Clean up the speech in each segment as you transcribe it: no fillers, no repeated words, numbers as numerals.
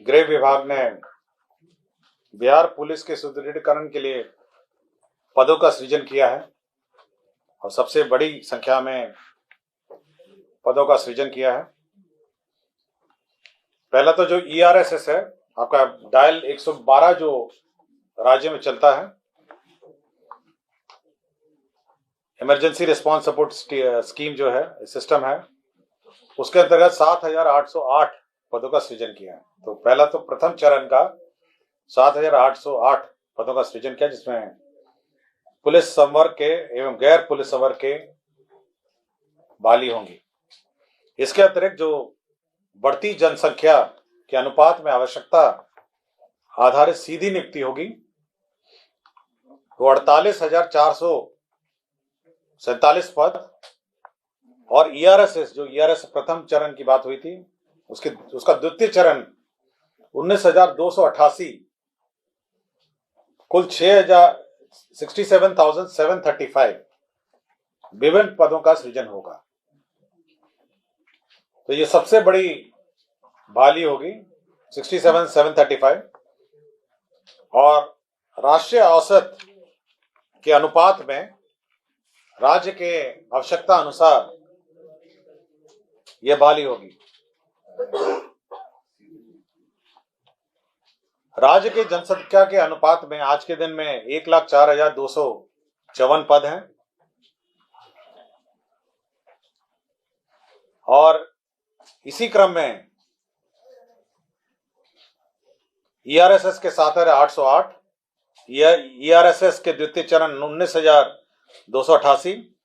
गृह विभाग ने बिहार पुलिस के सुदृढ़ीकरण के लिए पदों का सृजन किया है और सबसे बड़ी संख्या में पदों का सृजन किया है। पहला तो जो ERSS है आपका डायल 112 जो राज्य में चलता है, इमरजेंसी रिस्पांस सपोर्ट स्कीम जो है सिस्टम है, उसके अंतर्गत 7,808 पदों का सृजन किया है। तो पहला तो प्रथम चरण का 7,808 पदों का सृजन किया, जिसमें पुलिस संवर्ग के एवं गैर पुलिस संवर्ग के बहाली होंगी। इसके अतिरिक्त जो बढ़ती जनसंख्या के अनुपात में आवश्यकता आधारित सीधी नियुक्ति होगी, वो 48,447 पद, और ERSS जो ERS प्रथम चरण की बात हुई थी उसका द्वितीय चरण 19,288 कुल 67,735 विभिन्न पदों का सृजन होगा। तो ये सबसे बड़ी बहाली होगी 67,735, और राष्ट्रीय औसत के अनुपात में राज्य के आवश्यकता अनुसार यह बहाली होगी। राज्य के जनसंख्या के अनुपात में आज के दिन में 1,04,254 पद हैं, और इसी क्रम में ERSS के 7,808, ERSS के द्वितीय चरण 19,288,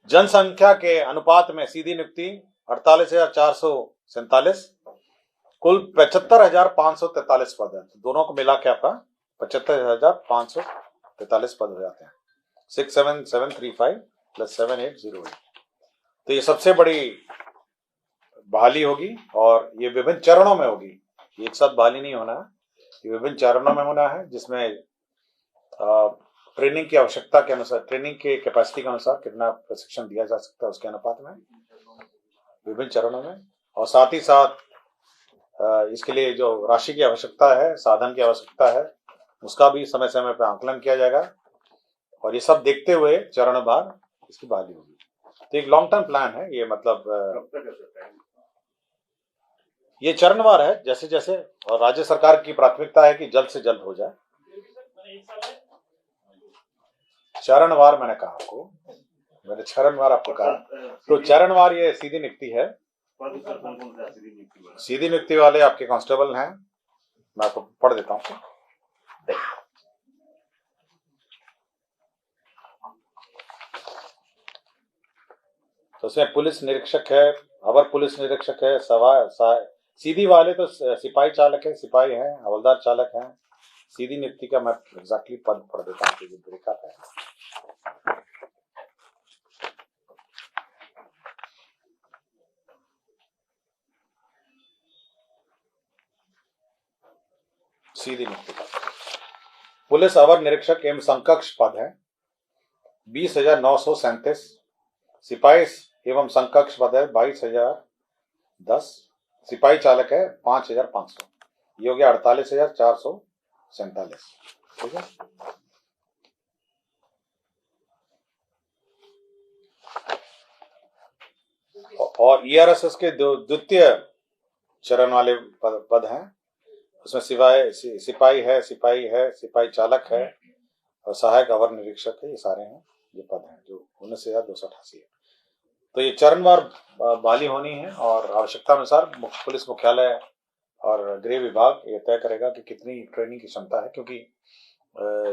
जनसंख्या के अनुपात में सीधी नियुक्ति 48,447, कुल 75,543 पद है। दोनों को मिला के आपका 75,543 पद हो जाते हैं। 67735 + 7808। तो ये सबसे बड़ी बहाली होगी, और ये विभिन्न चरणों में होगी। एक साथ बहाली नहीं होना है, ये विभिन्न चरणों में होना है, जिसमें ट्रेनिंग की आवश्यकता के अनुसार, ट्रेनिंग के कैपेसिटी के अनुसार कितना प्रशिक्षण दिया जा सकता है उसके अनुपात में विभिन्न चरणों में, और साथ ही साथ इसके लिए जो राशि की आवश्यकता है, साधन की आवश्यकता है, उसका भी समय समय पर आंकलन किया जाएगा, और ये सब देखते हुए चरणवार इसकी बहाली होगी। तो एक लॉन्ग टर्म प्लान है ये, मतलब ये चरणवार है जैसे जैसे, और राज्य सरकार की प्राथमिकता है कि जल्द से जल्द हो जाए। चरणवार मैंने कहा आपको, मैंने चरणवार आपको कहा, तो चरणवार ये सीधी नियुक्ति है। सीधी नियुक्ति वाले आपके कांस्टेबल हैं, मैं आपको पढ़ देता हूं। तो उसमें पुलिस निरीक्षक है, अवर पुलिस निरीक्षक है, सीधी वाले तो सिपाही चालक है, सिपाही हैं, हवलदार चालक हैं। सीधी नियुक्ति का मैं एग्जैक्टली पद पढ़ देता हूँ, ब्रेकअप है। सीधी नियुक्ति का पुलिस अवर निरीक्षक एवं समकक्ष पद है 20,937, सिपाही एवं समकक्ष पद है 22,010, सिपाही चालक है 5,500, ये हो गया 48,447। ठीक है। और ERSS के द्वितीय चरण वाले पद हैं, उसमें सिपाही है, सिपाही चालक है, और सहायक अवर निरीक्षक है। ये सारे हैं, ये पद हैं जो 19,288 है। तो ये चरणवार बहाली होनी है, और आवश्यकता अनुसार पुलिस मुख्यालय और गृह विभाग ये तय करेगा कि कितनी ट्रेनिंग की क्षमता है, क्योंकि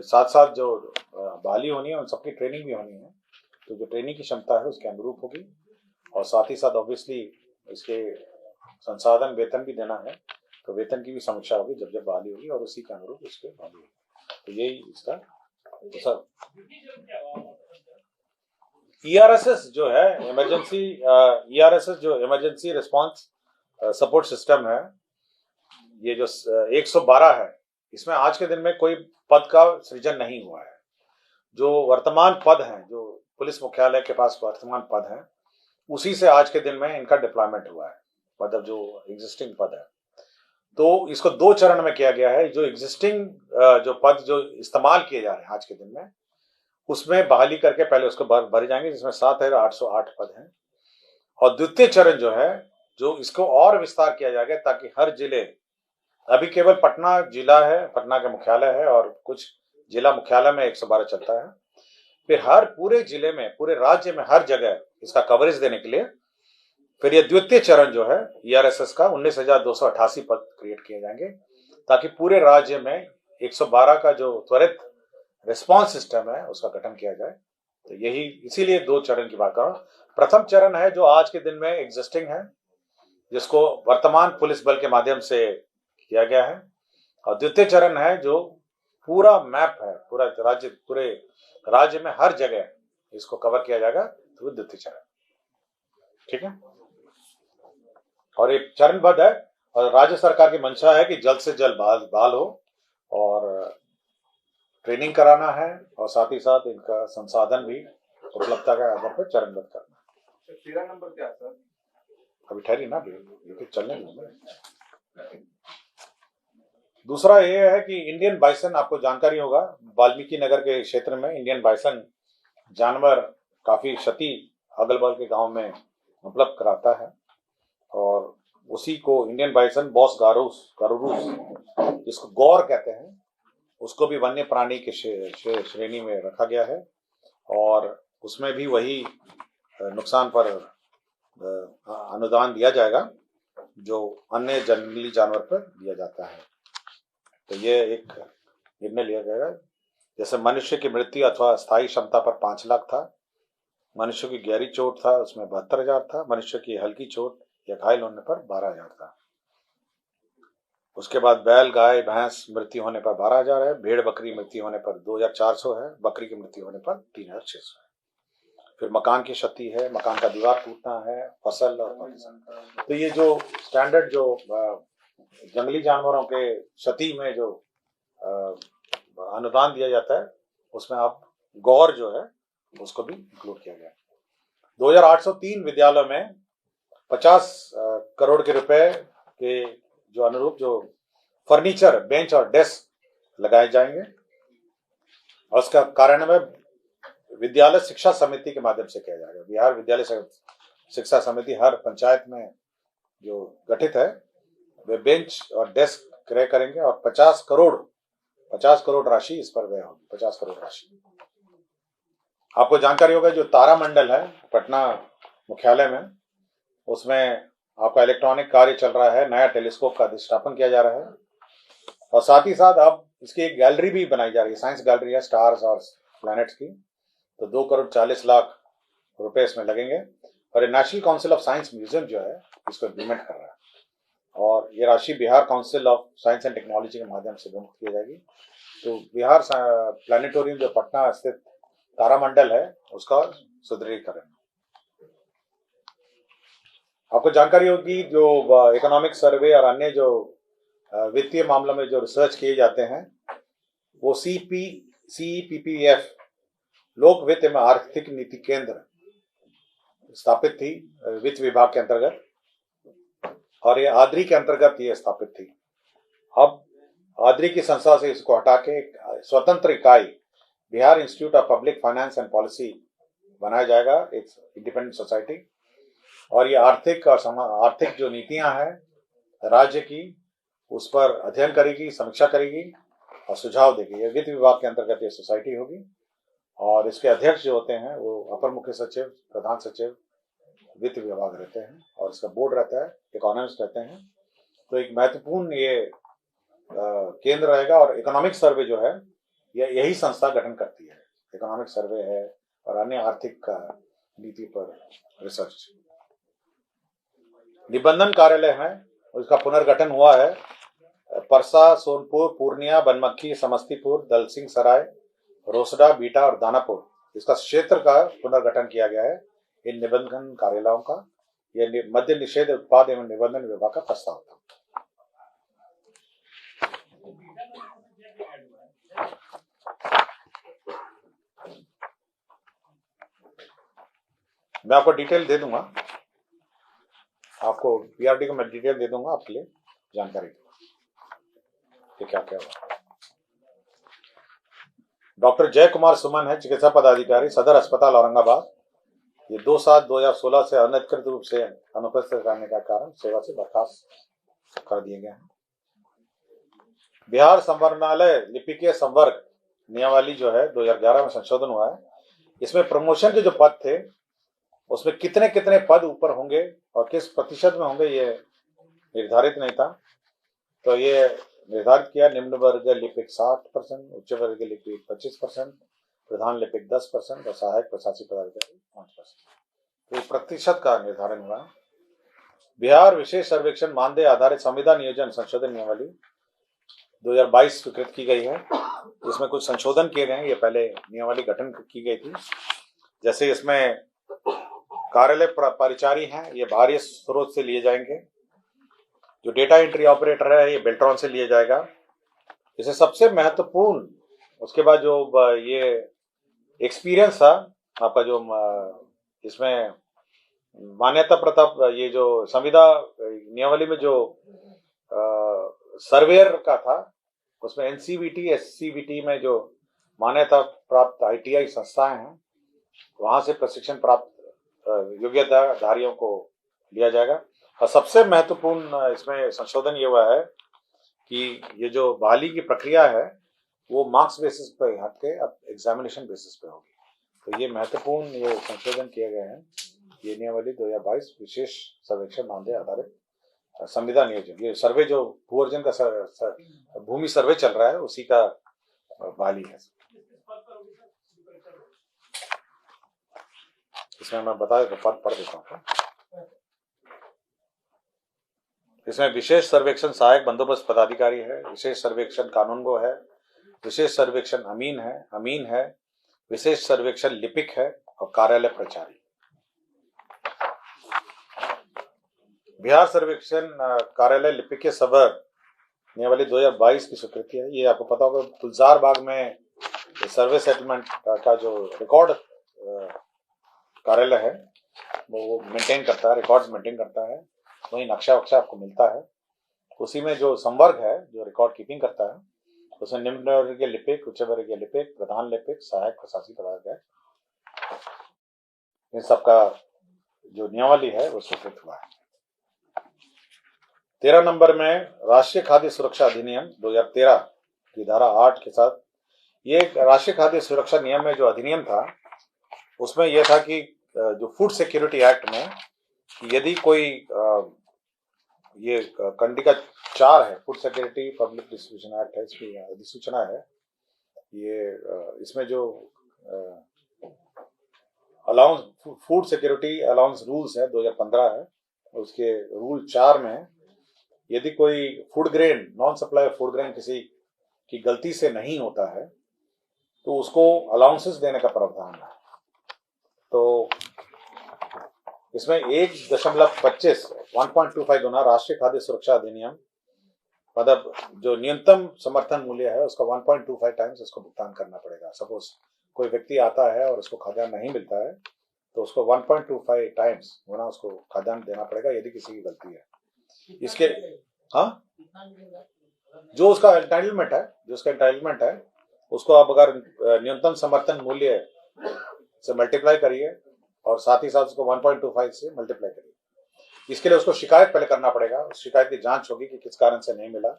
साथ साथ जो बहाली होनी है उन सबकी ट्रेनिंग भी होनी है। तो जो ट्रेनिंग की क्षमता है उसके अनुरूप होगी, और साथ ही साथ ऑब्वियसली इसके संसाधन वेतन भी देना है, तो वेतन की भी समीक्षा होगी जब जब बहाली होगी, और उसी के अनुरूप इसके बहाली होगी। तो यही इसका सर ERSS जो है ERSS जो इमरजेंसी रिस्पांस सपोर्ट सिस्टम है, ये जो 112 है, इसमें आज के दिन में कोई पद का सृजन नहीं हुआ है। जो वर्तमान पद हैं, जो पुलिस मुख्यालय के पास वर्तमान पद हैं, उसी से आज के दिन में इनका डिप्लॉयमेंट हुआ है। मतलब जो एग्जिस्टिंग पद है, तो इसको 2 चरण में किया गया है। जो एग्जिस्टिंग जो पद जो इस्तेमाल किए जा रहे हैं आज के दिन में, उसमें बहाली करके पहले उसको भरे जाएंगे, जिसमें 7,808 पद हैं। और द्वितीय चरण जो है, जो इसको और विस्तार किया जाएगा ताकि हर जिले, अभी केवल पटना जिला है, पटना का मुख्यालय है और कुछ जिला मुख्यालय में 112 चलता है, फिर हर पूरे जिले में, पूरे राज्य में हर जगह इसका कवरेज देने के लिए फिर ये द्वितीय चरण जो है ईआरएसएस का 19,288 पद क्रिएट किए जाएंगे, ताकि पूरे राज्य में 112 का जो त्वरित रिस्पांस सिस्टम है उसका गठन किया जाए। तो यही, इसीलिए 2 चरण की बात कर रहा हूं। प्रथम चरण है जो आज के दिन में एग्जिस्टिंग है, जिसको वर्तमान पुलिस बल के माध्यम से किया गया है, और द्वितीय चरण है जो पूरा मैप है, पूरे राज्य में हर जगह इसको कवर किया जाएगा, तो द्वितीय चरण। ठीक है, और ये चरणबद्ध है, और राज्य सरकार की मंशा है कि जल्द से जल्द बहाल हो, और ट्रेनिंग कराना है, और साथ ही साथ इनका संसाधन भी उपलब्धता के आधार पर चरणबद्ध करना है। 13 नंबर क्या है सर? अभी ठहरी ना, लेकिन चलने दो। दूसरा ये है कि इंडियन बाइसन, आपको जानकारी होगा, वाल्मीकि नगर के क्षेत्र में इंडियन बाइसन जानवर काफी क्षति अगल बगल के गांव में उपलब्ध कराता है, और उसी को इंडियन बाइसन बॉस गारुरूस, जिसको गौर कहते हैं, उसको भी वन्य प्राणी के श्रेणी में रखा गया है, और उसमें भी वही नुकसान पर अनुदान दिया जाएगा जो अन्य जंगली जानवर पर दिया जाता है। तो ये एक निर्णय लिया गया। जैसे मनुष्य की मृत्यु अथवा स्थायी क्षमता पर 5 लाख था, मनुष्य की गहरी चोट था उसमें 72,000 था, मनुष्य की हल्की चोट या घायल होने पर 12,000 था। उसके बाद बैल गाय भैंस मृत्यु होने पर 12,000 है, भेड़ बकरी मृत्यु होने पर 2,400 है, बकरी की मृत्यु होने पर 3,600 है। फिर मकान की क्षति है, मकान का दीवार टूटना है, फसल और तो ये जो स्टैंडर्ड जो जंगली जानवरों के क्षति में जो अनुदान दिया जाता है, उसमें आप गौर जो है उसको भी इंक्लूड किया गया। 2,803 विद्यालयों में 50 करोड़ के रुपए के जो अनुरूप जो फर्नीचर, बेंच और डेस्क लगाए जाएंगे, और उसका कार्यान्वयन विद्यालय शिक्षा समिति के माध्यम से किया जाएगा। बिहार विद्यालय शिक्षा समिति हर पंचायत में जो गठित है, वे बेंच और डेस्क क्रय करेंगे, और 50 करोड़ राशि इस पर व्यय होगी। 50 करोड़ राशि। आपको जानकारी होगा जो तारामंडल है पटना मुख्यालय में, उसमें आपका इलेक्ट्रॉनिक कार्य चल रहा है, नया टेलीस्कोप का अधिष्ठापन किया जा रहा है, और साथ ही साथ अब इसकी एक गैलरी भी बनाई जा रही है, साइंस गैलरी है, स्टार्स और प्लैनेट्स की। तो 2,40,00,000 रुपए इसमें लगेंगे, और ये national council of science museum जो है इसको इम्प्लीमेंट कर रहा है, और ये राशि Bihar council of science and technology के माध्यम से विमुक्त की जाएगी। तो बिहार प्लानिटोरियम जो पटना स्थित तारामंडल है उसका सुदृढ़ीकरण। आपको जानकारी होगी जो इकोनॉमिक सर्वे और अन्य जो वित्तीय मामलों में जो रिसर्च किए जाते हैं, वो CPPF लोक वित्त एवं आर्थिक नीति केंद्र स्थापित थी वित्त विभाग के अंतर्गत, और ये आद्री के अंतर्गत ये स्थापित थी। अब आद्री की संस्था से इसको हटा के स्वतंत्र इकाई Bihar institute of public finance and policy बनाया जाएगा, एक इंडिपेंडेंट सोसाइटी, और ये आर्थिक जो नीतियां हैं राज्य की उस पर अध्ययन करेगी, समीक्षा करेगी और सुझाव देगी। ये वित्त विभाग के अंतर्गत ये सोसाइटी होगी, और इसके अध्यक्ष जो होते हैं वो अपर मुख्य सचिव, प्रधान सचिव वित्त विभाग रहते हैं, और इसका बोर्ड रहता है, इकोनॉमिस्ट रहते हैं। तो एक महत्वपूर्ण ये केंद्र रहेगा, और इकोनॉमिक सर्वे जो है यही संस्था गठन करती है। इकोनॉमिक सर्वे है और अन्य आर्थिक नीति पर रिसर्च। निबंधन कार्यालय है, उसका पुनर्गठन हुआ है। परसा, सोनपुर, पूर्णिया, बनमक्खी, समस्तीपुर, दलसिंह सराय, रोसड़ा, बीटा और दानापुर, इसका क्षेत्र का पुनर्गठन किया गया है इन निबंधन कार्यालयों का। यह मद्य निषेध उत्पाद एवं निबंधन विभाग का प्रस्ताव था। मैं आपको डिटेल दे दूंगा। आपको पीआरडी को मैं डिटेल दे दूंगा आपके लिए जानकारी कि क्या क्या हुआ। डॉक्टर जय कुमार सुमन है, चिकित्सा पदाधिकारी, सदर अस्पताल औरंगाबाद। ये 2/7/2016 से अनधिकृत रूप से अनुपस्थित रहने का कारण सेवा से बर्खास्त कर दिए गए हैं। बिहार संवरणालय लिपिकीय संवर्ग नियमावली जो है 2011 में संशोधन हुआ है। इसमें प्रमोशन के जो पद थे उसमें कितने कितने पद ऊपर होंगे और किस प्रतिशत में होंगे ये निर्धारित नहीं था। तो ये निर्धारित किया, निम्न वर्ग लिपिक 60%, उच्च वर्ग लिपिक 25%, प्रधान लिपिक 10% और सहायक प्रशासी पदाधिकारी 5%। तो प्रतिशत का निर्धारण हुआ। बिहार विशेष सर्वेक्षण मानदेय आधारित संविदा नियोजन संशोधन नियमावली 2022 स्वीकृत की गई है। इसमें कुछ संशोधन किए गए हैं। ये पहले नियमावली गठन की गई थी, जैसे इसमें कार्यालय परिचारी हैं, ये बाहरी स्रोत से लिए जाएंगे। जो डेटा एंट्री ऑपरेटर है ये बेल्ट्रॉन से लिया जाएगा। इसे सबसे महत्वपूर्ण, उसके बाद जो ये एक्सपीरियंस था आपका, जो इसमें मान्यता प्रताप, ये जो संविदा नियमावली में जो सर्वेयर का था उसमें एनसीबीटी एससीबीटी में जो मान्यता प्राप्त आईटीआई संस्थाएं हैं वहां से प्रशिक्षण प्राप्त योग्यताधारियों को लिया जाएगा। और सबसे महत्वपूर्ण इसमें संशोधन ये हुआ है कि ये जो बहाली की प्रक्रिया है वो मार्क्स बेसिस पर हटके अब एग्जामिनेशन बेसिस पे होगी। तो ये महत्वपूर्ण ये संशोधन किए गए हैं। ये नियमावली 2022 विशेष सर्वेक्षण मानदेय आधारित संविदा नियोजन, ये सर्वे जो भू अर्जन का भूमि सर्वे चल रहा है उसी का बहाली है। इसमें मैं बता देता हूँ, पढ़ देता हूँ। इसमें विशेष सर्वेक्षण सहायक बंदोबस्त पदाधिकारी है, विशेष सर्वेक्षण कानूनगो है, विशेष सर्वेक्षण अमीन है, विशेष सर्वेक्षण लिपिक है और कार्यालय प्रचारी। बिहार सर्वेक्षण कार्यालय लिपिकीय संवर्ग नियमावली 2022 की स्वीकृति है। ये आपको पता होगा गुलजार बाग में सर्वे सेटलमेंट का जो रिकॉर्ड कार्यालय है वो मेंटेन करता है, रिकॉर्ड्स मेंटेन करता है। वही नक्शा वक्शा आपको मिलता है। उसी में जो संवर्ग है जो रिकॉर्ड कीपिंग करता है उसमें निम्न वर्गीय लिपिक, उच्च वर्गीय लिपिक, प्रधान लिपिक, सहायक प्रशासी पदाधिकारी, इन सबका जो नियमावली है वो स्वीकृत हुआ है। 13 नंबर में राष्ट्रीय खाद्य सुरक्षा अधिनियम 2013 की धारा 8 के साथ, ये राष्ट्रीय खाद्य सुरक्षा नियम में जो अधिनियम था उसमें यह था कि जो फूड सिक्योरिटी एक्ट में यदि कोई ये कंडिका 4 है, food security public distribution act है, इसकी अधिसूचना है। ये इसमें जो allowance food security allowance rules है 2015 है, उसके रूल 4 में यदि कोई food grain non supply food grain किसी की गलती से नहीं होता है तो उसको अलाउंसेस देने का प्रावधान है। तो इसमें 1.25 गुना राष्ट्रीय खाद्य सुरक्षा अधिनियम, मतलब जो न्यूनतम समर्थन मूल्य है उसका 1.25 टाइम्स उसको भुगतान करना पड़ेगा। सपोज कोई व्यक्ति आता है और उसको खाद्यान्न नहीं मिलता है तो उसको 1.25 टाइम्स गुना उसको खाद्यान्न देना पड़ेगा यदि किसी की गलती है। इसके जो उसका एंटाइटलमेंट है उसको आप अगर न्यूनतम समर्थन मूल्य से मल्टीप्लाई करिए और साथ ही साथ उसको 1.25 से मल्टीप्लाई करिए। इसके लिए उसको शिकायत पहले करना पड़ेगा। उस शिकायत की जांच होगी कि किस कारण से नहीं मिला।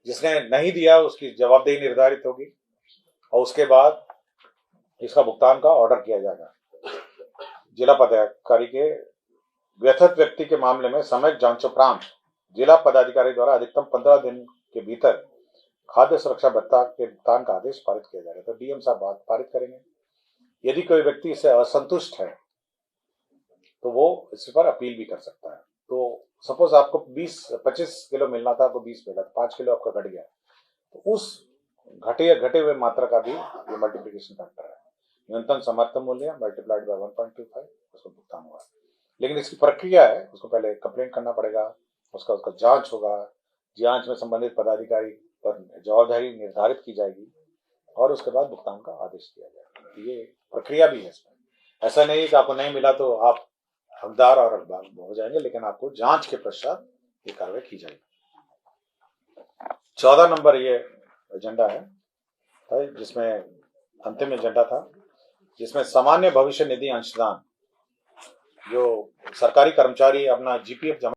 जिसने नहीं दिया उसकी जवाबदेही निर्धारित होगी और उसके बाद इसका भुगतान का ऑर्डर किया जाएगा। जिला पदाधिकारी के व्यथित व्यक्ति के मामले में समय जांचोपरांत जिला पदाधिकारी द्वारा अधिकतम 15 दिन के भीतर खाद्य सुरक्षा भत्ता के भुगतान का आदेश पारित किया जाएगा। तो डीएम साहब पारित करेंगे। यदि कोई व्यक्ति इससे असंतुष्ट है तो वो इस पर अपील भी कर सकता है। तो सपोज आपको 25 किलो मिलना था, आपको 20 मिला, 5 किलो आपका घट गया, तो उस घटे हुए मात्रा का भी ये मल्टीप्लिकेशन फैक्टर है। न्यूनतम समर्थन मूल्य मल्टीप्लाइड बाय 1.25 उसको भुगतान हुआ। लेकिन इसकी प्रक्रिया है, उसको पहले कंप्लेंट करना पड़ेगा, उसका जांच होगा, जांच में संबंधित पदाधिकारी पर जवाबदारी निर्धारित की जाएगी और उसके बाद भुगतान का आदेश दिया जाएगा। ये प्रक्रिया भी है इसमें। ऐसा नहीं है कि आपको नहीं मिला तो आप हकदार और हकदार हो जाएंगे, लेकिन आपको जांच के पश्चात ये कार्रवाई की जाएगी। 14 नंबर ये एजेंडा है जिसमें अंतिम एजेंडा था, जिसमें सामान्य भविष्य निधि अंशदान, जो सरकारी कर्मचारी अपना जीपीएफ जमा